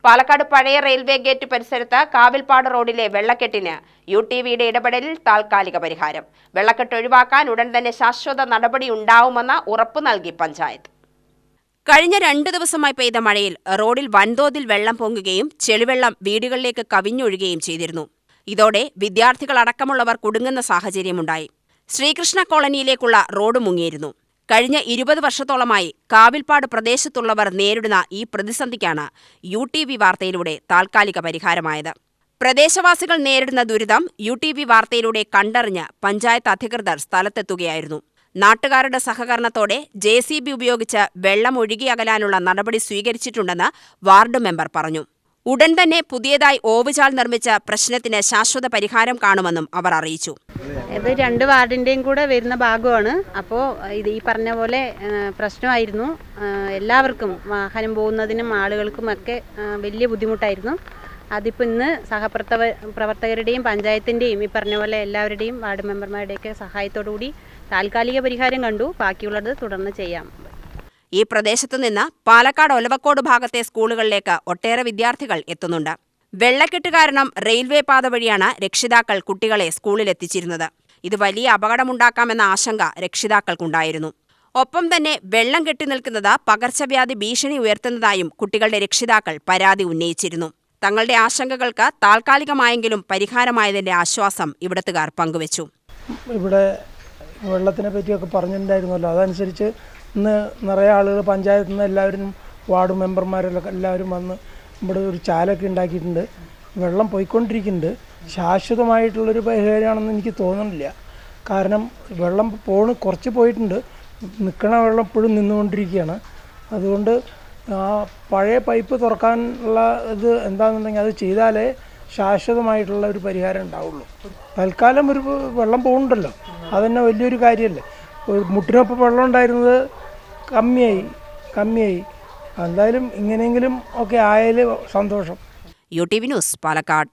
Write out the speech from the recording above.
പാലക്കാട് പഴയ railway gate പരിസരത്ത് കാവിൽപ്പാട് റോഡിലെ വെള്ളക്കെട്ടിന് UTVയുടെ ഇടപെടലിൽ താൽക്കാലിക പരിഹാരം. വെള്ളക്കെട്ട് ഒഴിവാക്കാൻ ഉടൻ തന്നെ ശാശ്വത നടപടി ഉണ്ടാവുമെന്ന് ഉറപ്പു നൽകി പഞ്ചായത്ത്. കഴിഞ്ഞ 2 ദിവസമായി പെയ്ത മഴയിൽ റോഡിൽ വൻതോതിൽ വെള്ളം പൊങ്ങുകയും ചെളിവെള്ളം വീടുകളിലേക്ക് കവിഞ്ഞൊഴുകുകയും ചെയ്തിരുന്നു. ഇതോടെ വിദ്യാർത്ഥികളടക്കമുള്ളവർ കുടുങ്ങുന്ന സാഹചര്യമുണ്ടായി. ശ്രീകൃഷ്ണ കോളനിയിലേക്കുള്ള റോഡ് മുങ്ങിയിരുന്നു. കഴിഞ്ഞ 20 വർഷത്തോളമായി കാവിൽപ്പാട് പ്രദേശത്തുള്ളവർ നേരിടുന്ന ഈ പ്രതിസന്ധിക്കാണ് UTV വാർത്തയിലൂടെ താൽക്കാലിക പരിഹാരമായത്. പ്രദേശവാസികൾ നേരിടുന്ന ദുരിതം UTV വാർത്തയിലൂടെ കണ്ടറിഞ്ഞ് പഞ്ചായത്ത് അധികൃതർ സ്ഥലത്തെത്തുകയായിരുന്നു. നാട്ടുകാരുടെ സഹകരണത്തോടെ JCB ഉപയോഗിച്ച് വെള്ളം ഒഴുകിയകലാനുള്ള നടപടി സ്വീകരിച്ചിട്ടുണ്ടെന്ന് വാർഡ് മെമ്പർ പറഞ്ഞു. ഉടൻ തന്നെ പുതിയതായി ഓവുചാൽ നിർമ്മിച്ച പ്രശ്നത്തിന് ശാശ്വത പരിഹാരം കാണുമെന്നും അവർ അറിയിച്ചു. ഇത് 2 വാർഡിൻ്റെയും കൂടെ വരുന്ന ഭാഗമാണ്. അപ്പോൾ ഈ പറഞ്ഞ പോലെ പ്രശ്നമായിരുന്നു. എല്ലാവർക്കും വാഹനം പോകുന്നതിനും ആളുകൾക്കും ഒക്കെ വലിയ ബുദ്ധിമുട്ടായിരുന്നു. അതിപ്പോൾ ഇന്ന് പ്രവർത്തകരുടെയും പഞ്ചായത്തിൻ്റെയും ഈ പറഞ്ഞ പോലെ എല്ലാവരുടെയും വാർഡ് മെമ്പർമാരുടെയൊക്കെ സഹായത്തോടു കൂടി താൽക്കാലിക പരിഹാരം കണ്ടു. ബാക്കിയുള്ളത് തുടർന്ന് ചെയ്യാം. ഈ പ്രദേശത്തു നിന്ന് പാലക്കാട് ഒലവക്കോട് ഭാഗത്തെ സ്കൂളുകളിലേക്ക് ഒട്ടേറെ വിദ്യാർത്ഥികൾ എത്തുന്നുണ്ട്. വെള്ളക്കെട്ട് കാരണം റെയിൽവേ പാത വഴിയാണ് രക്ഷിതാക്കൾ കുട്ടികളെ സ്കൂളിലെത്തിച്ചിരുന്നത്. ഇത് വലിയ അപകടമുണ്ടാക്കാമെന്ന ആശങ്ക രക്ഷിതാക്കൾക്കുണ്ടായിരുന്നു. ഒപ്പം തന്നെ വെള്ളം കെട്ടിനിൽക്കുന്നത് പകർച്ചവ്യാധി ഭീഷണി ഉയർത്തുന്നതായും കുട്ടികളുടെ രക്ഷിതാക്കൾ പരാതി ഉന്നയിച്ചിരുന്നു. തങ്ങളുടെ ആശങ്കകൾക്ക് താൽക്കാലികമായെങ്കിലും പരിഹാരമായതിന്റെ ആശ്വാസം ഇവിടത്തുകാർ പങ്കുവച്ചു. ഇവിടെ വെള്ളത്തിനെ പറ്റിയൊക്കെ പറഞ്ഞിട്ടുണ്ടായിരുന്നല്ലോ, അതനുസരിച്ച് ഇന്ന് നിറയെ ആളുകൾ പഞ്ചായത്തിൽ നിന്ന് എല്ലാവരും വാർഡ് മെമ്പർമാരെല്ലാം എല്ലാവരും വന്ന് ഇവിടെ ഒരു ചാലൊക്കെ ഉണ്ടാക്കിയിട്ടുണ്ട്. വെള്ളം പോയിക്കൊണ്ടിരിക്കുന്നുണ്ട്. ശാശ്വതമായിട്ടുള്ളൊരു പരിഹാരമാണെന്ന് എനിക്ക് തോന്നുന്നില്ല. കാരണം വെള്ളം കുറച്ച് പോയിട്ടുണ്ട്, നിൽക്കണ വെള്ളം ഇപ്പോഴും നിന്നുകൊണ്ടിരിക്കുകയാണ്. അതുകൊണ്ട് ആ പഴയ പൈപ്പ് തുറക്കാനുള്ള ഇത് എന്താണെന്നുണ്ടെങ്കിൽ അത് ചെയ്താലേ ശാശ്വതമായിട്ടുള്ള ഒരു പരിഹാരം ഉണ്ടാവുള്ളൂ. തൽക്കാലം ഒരു വെള്ളം പോകുന്നുണ്ടല്ലോ, അതന്നെ വലിയൊരു കാര്യമല്ലേ. മുട്ടിനൊപ്പം വെള്ളം ഉണ്ടായിരുന്നത് കമ്മിയായി. എന്തായാലും ഇങ്ങനെയെങ്കിലും ഒക്കെ ആയാൽ സന്തോഷം. UTV news, Palakkad.